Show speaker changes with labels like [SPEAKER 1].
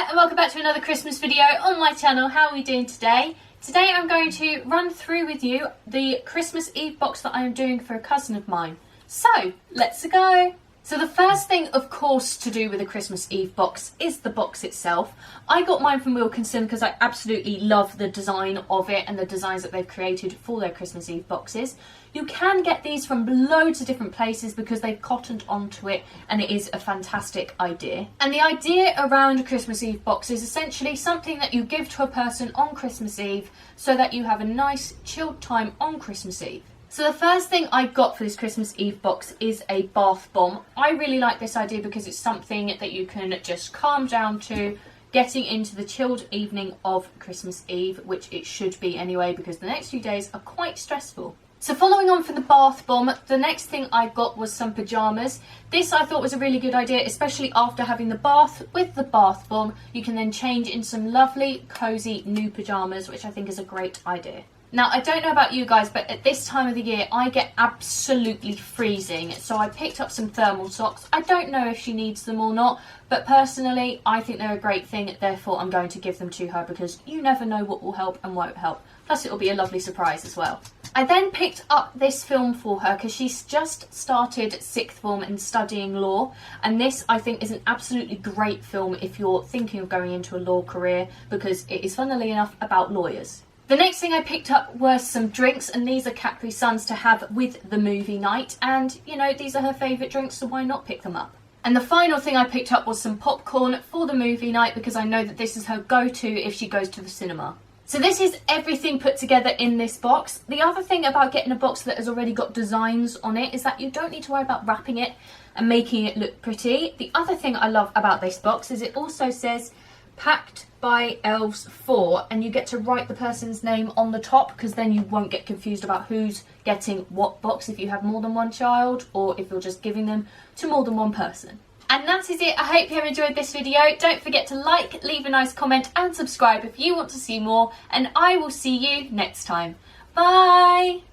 [SPEAKER 1] and welcome back to another Christmas video on my channel. How are we doing today? Today I'm going to run through with you the Christmas Eve box that I am doing for a cousin of mine. So, let's go! So the first thing, of course, to do with a Christmas Eve box is the box itself. I got mine from Wilkinson because I absolutely love the design of it and the designs that they've created for their Christmas Eve boxes. You can get these from loads of different places because they've cottoned onto it and it is a fantastic idea. And the idea around a Christmas Eve box is essentially something that you give to a person on Christmas Eve so that you have a nice chilled time on Christmas Eve. So the first thing I got for this Christmas Eve box is a bath bomb. I really like this idea because it's something that you can just calm down to, getting into the chilled evening of Christmas Eve, which it should be anyway because the next few days are quite stressful. So following on from the bath bomb, the next thing I got was some pyjamas. This I thought was a really good idea, especially after having the bath with the bath bomb. You can then change in some lovely, cosy new pyjamas, which I think is a great idea. Now, I don't know about you guys, but at this time of the year, I get absolutely freezing. So I picked up some thermal socks. I don't know if she needs them or not, but personally, I think they're a great thing. Therefore, I'm going to give them to her because you never know what will help and won't help. Plus, it'll be a lovely surprise as well. I then picked up this film for her because she's just started 6th form and studying law. And this, I think, is an absolutely great film if you're thinking of going into a law career because it is, funnily enough, about lawyers. The next thing I picked up were some drinks, and these are Capri Suns to have with the movie night. And, you know, these are her favourite drinks, so why not pick them up? And the final thing I picked up was some popcorn for the movie night because I know that this is her go-to if she goes to the cinema. So this is everything put together in this box. The other thing about getting a box that has already got designs on it is that you don't need to worry about wrapping it and making it look pretty. The other thing I love about this box is it also says packed by elves 4, and you get to write the person's name on the top because then you won't get confused about who's getting what box if you have more than one child or if you're just giving them to more than one person. And that is it. I hope you have enjoyed this video. Don't forget to like, leave a nice comment and subscribe if you want to see more, and I will see you next time. Bye!